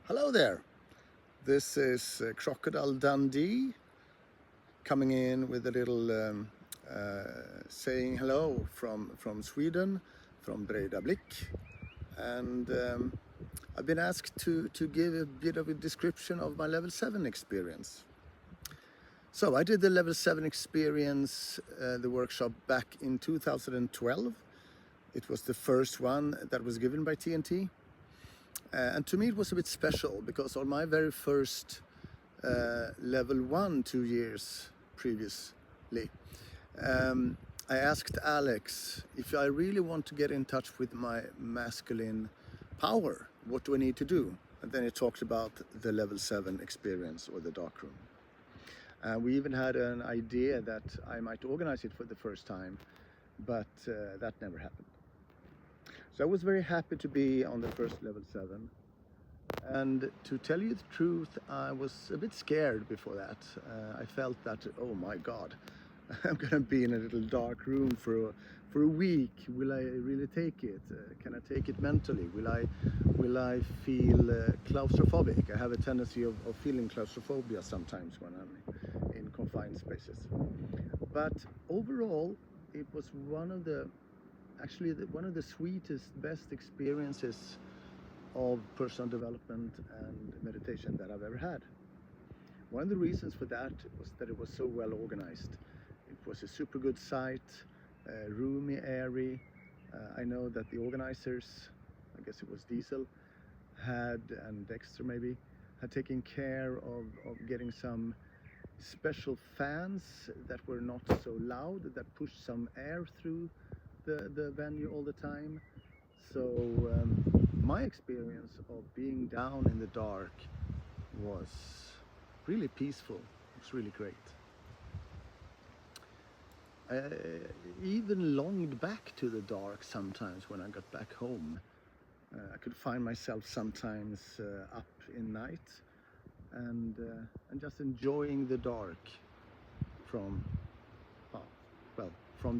Hello there. This is Crocodile Dundee coming in with a little saying hello from Sweden, from Breidablik. And I've been asked to give a bit of a description of my level 7 experience. So I did the level 7 experience, the workshop back in 2012. It was the first one that was given by TNT. And to me it was a bit special because on my very first level 1 2 years previously, I asked Alex, if I really want to get in touch with my masculine power, what do I need to do? And then he talked about the level 7 experience or the dark room. We even had an idea that I might organize it for the first time, but that never happened. So I was very happy to be on the first level 7. And to tell you the truth, I was a bit scared before that. I felt that, oh my God, I'm gonna be in a little dark room for a week. Will I really take it? Can I take it mentally? Will I feel claustrophobic? I have a tendency of feeling claustrophobia sometimes when I'm in confined spaces. But overall, it was one of the sweetest, best experiences of personal development and meditation that I've ever had. One of the reasons for that was that it was so well organized. It was a super good site, roomy, airy. I know that the organizers, I guess it was Diesel, and Dexter maybe, had taken care of getting some special fans that were not so loud, that pushed some air through the venue all the time. So my experience of being down in the dark was really peaceful. It was really great. I even longed back to the dark sometimes when I got back home. I could find myself sometimes up in night and just enjoying the dark from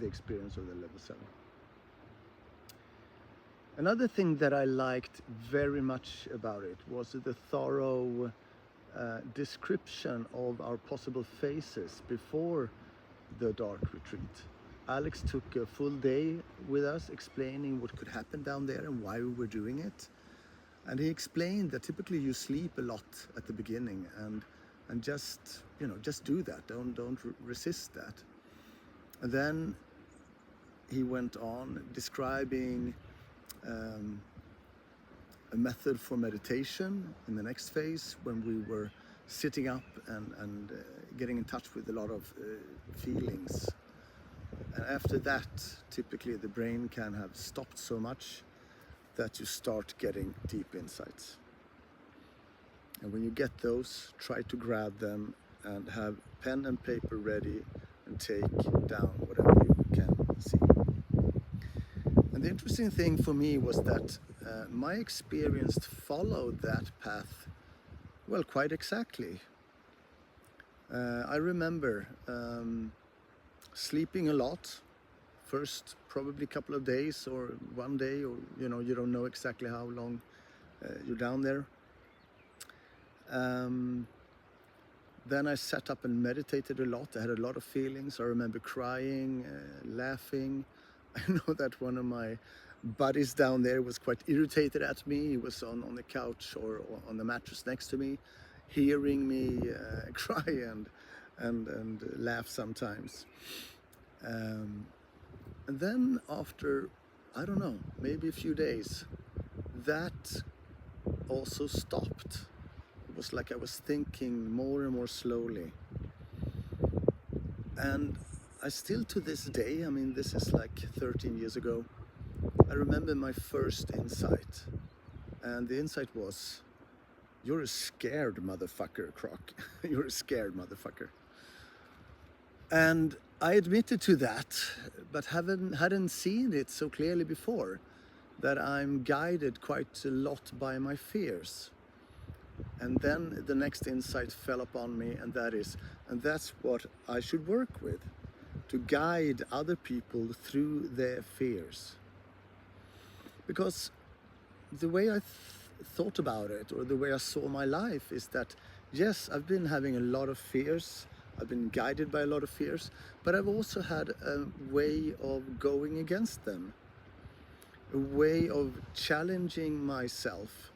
the experience of the level 7. Another thing that I liked very much about it was the thorough description of our possible phases before the dark retreat. Alex took a full day with us explaining what could happen down there and why we were doing it. And he explained that typically you sleep a lot at the beginning and just do that. Don't resist that. And then he went on describing a method for meditation in the next phase, when we were sitting up and getting in touch with a lot of feelings. And after that, typically the brain can have stopped so much that you start getting deep insights. And when you get those, try to grab them and have pen and paper ready and take down whatever you can see. And the interesting thing for me was that my experience followed that path, well, quite exactly. I remember sleeping a lot, first probably a couple of days or one day, or you don't know exactly how long you're down there. Then I sat up and meditated a lot. I had a lot of feelings. I remember crying, laughing. I know that one of my buddies down there was quite irritated at me. He was on the couch or on the mattress next to me, hearing me cry and laugh sometimes. And then after, I don't know, maybe a few days, that also stopped. It was like I was thinking more and more slowly. And I still, to this day, I mean, this is like 13 years ago, I remember my first insight. And the insight was, you're a scared motherfucker, Croc. You're a scared motherfucker. And I admitted to that, but hadn't seen it so clearly before, that I'm guided quite a lot by my fears. And then the next insight fell upon me, and that's what I should work with, to guide other people through their fears. Because the way I thought about it, or the way I saw my life, is that yes, I've been having a lot of fears, I've been guided by a lot of fears, but I've also had a way of going against them, a way of challenging myself,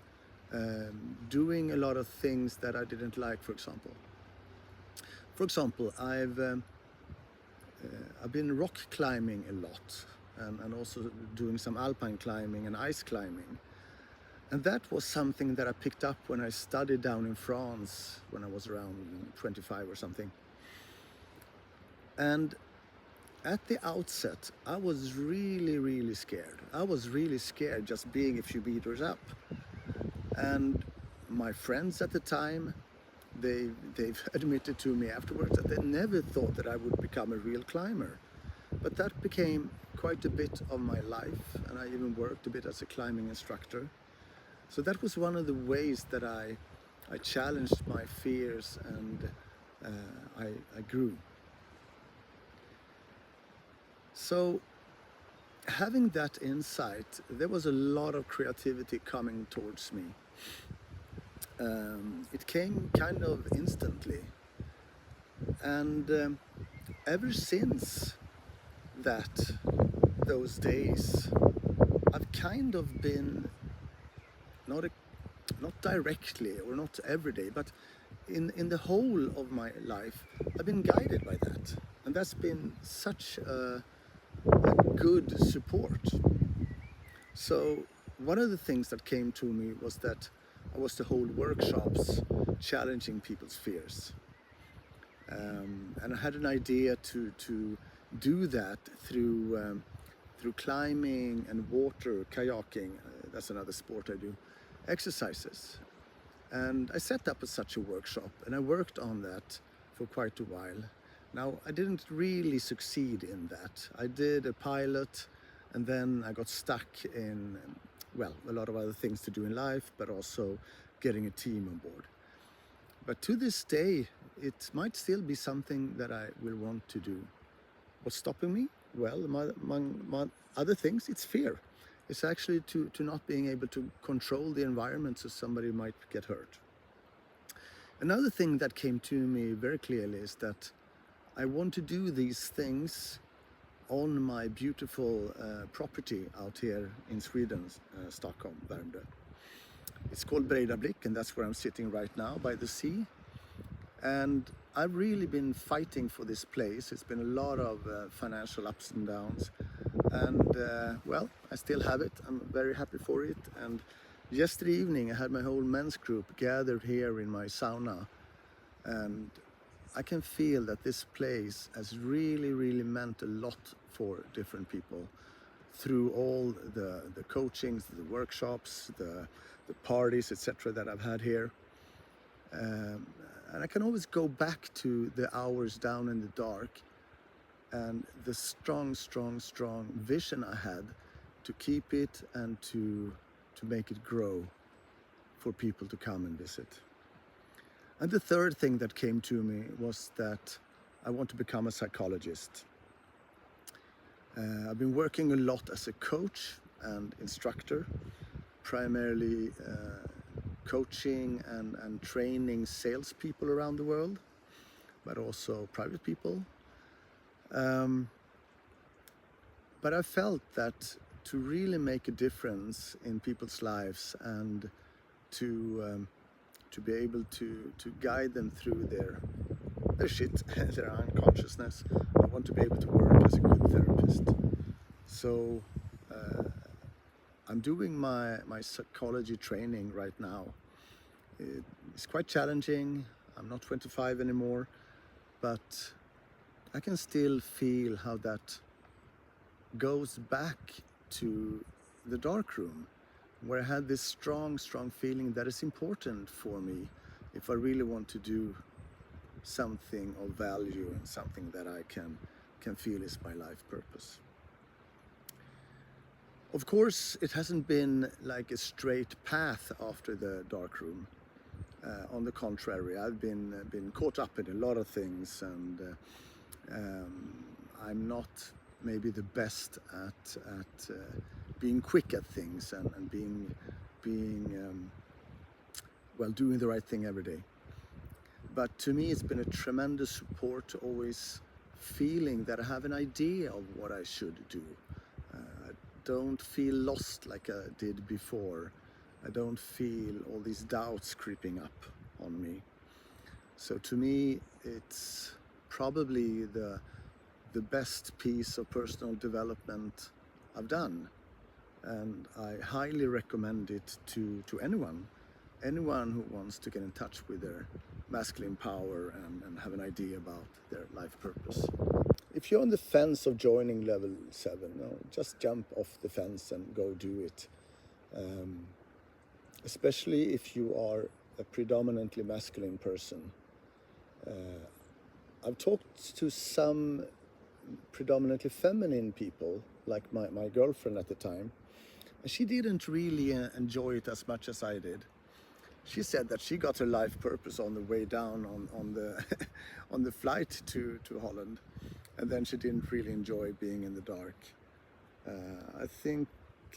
doing a lot of things that I didn't like, for example. For example, I've been rock climbing a lot, and also doing some alpine climbing and ice climbing. And that was something that I picked up when I studied down in France when I was around 25 or something. And at the outset, I was really scared. I was really scared just being a few meters up. And my friends at the time, they've admitted to me afterwards that they never thought that I would become a real climber. But that became quite a bit of my life, and I even worked a bit as a climbing instructor. So that was one of the ways that I challenged my fears, and I grew. So having that insight, there was a lot of creativity coming towards me. It came kind of instantly. And ever since those days, I've kind of been, not directly or not every day, but in the whole of my life, I've been guided by that. And that's been such a good support. So one of the things that came to me was that I was to hold workshops challenging people's fears. And I had an idea to do that through climbing and water, kayaking, that's another sport I do, exercises. And I set up such a workshop, and I worked on that for quite a while. Now, I didn't really succeed in that. I did a pilot, and then I got stuck in, well, a lot of other things to do in life, but also getting a team on board. But to this day, it might still be something that I will want to do. What's stopping me? Well, among other things, it's fear. It's actually to not being able to control the environment so somebody might get hurt. Another thing that came to me very clearly is that I want to do these things on my beautiful property out here in Sweden, Stockholm, Värmdö. It's called Breidablik, and that's where I'm sitting right now by the sea. And I've really been fighting for this place. It's been a lot of financial ups and downs. And well, I still have it. I'm very happy for it. And yesterday evening, I had my whole men's group gathered here in my sauna. And I can feel that this place has really meant a lot for different people through all the coachings, the workshops, the parties, etc. that I've had here. And I can always go back to the hours down in the dark and the strong vision I had to keep it and to make it grow for people to come and visit. And the third thing that came to me was that I want to become a psychologist. I've been working a lot as a coach and instructor, primarily coaching and training salespeople around the world, but also private people. But I felt that to really make a difference in people's lives and to be able to guide them through their shit, their unconsciousness, I want to be able to work as a good therapist. So I'm doing my psychology training right now. It's quite challenging. I'm not 25 anymore, but I can still feel how that goes back to the dark room, where I had this strong feeling that is important for me if I really want to do something of value and something that I can feel is my life purpose. Of course, it hasn't been like a straight path after the dark room. On the contrary, I've been caught up in a lot of things, and I'm not maybe the best at being quick at things and being being, well, doing the right thing every day. But to me, it's been a tremendous support, always feeling that I have an idea of what I should do. I don't feel lost like I did before. I don't feel all these doubts creeping up on me. So to me, it's probably the best piece of personal development I've done. And I highly recommend it to anyone who wants to get in touch with their masculine power and have an idea about their life purpose. If you're on the fence of joining level 7, just jump off the fence and go do it. Especially if you are a predominantly masculine person. I've talked to some predominantly feminine people, like my girlfriend at the time, and she didn't really enjoy it as much as I did. She said that she got her life purpose on the way down on the on the flight to Holland, and then she didn't really enjoy being in the dark. I think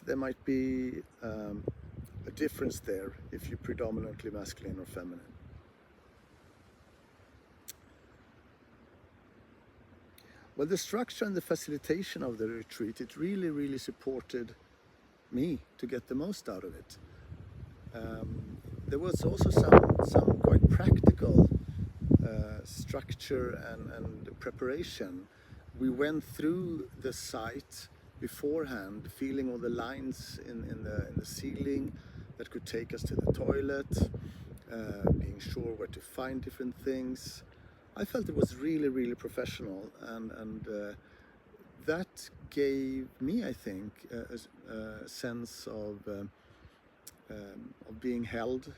there might be a difference there if you're predominantly masculine or feminine. Well, the structure and the facilitation of the retreat, it really supported me to get the most out of it. There was also some quite practical structure and preparation. We went through the site beforehand, feeling all the lines in the ceiling that could take us to the toilet, being sure where to find different things. I felt it was really professional, and that gave me, I think, a sense of being held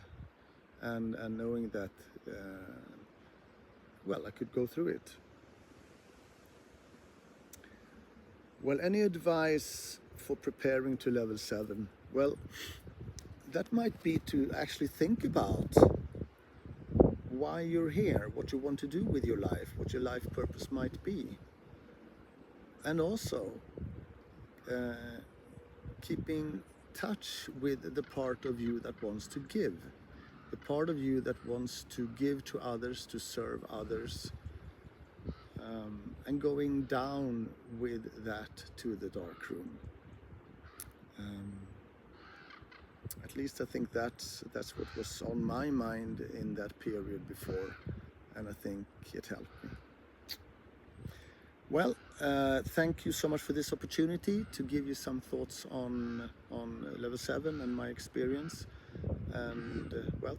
and knowing that, well, I could go through it. Well, any advice for preparing to level 7? Well, that might be to actually think about why you're here, what you want to do with your life, what your life purpose might be. And also keeping touch with the part of you that wants to give, the part of you that wants to give to others, to serve others, and going down with that to the dark room. At least I think that's what was on my mind in that period before, and I think it helped me. Well, thank you so much for this opportunity to give you some thoughts on level 7 and my experience. And well,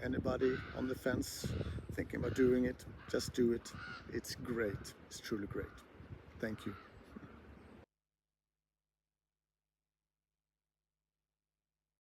anybody on the fence thinking about doing it, just do it. It's great. It's truly great. Thank you.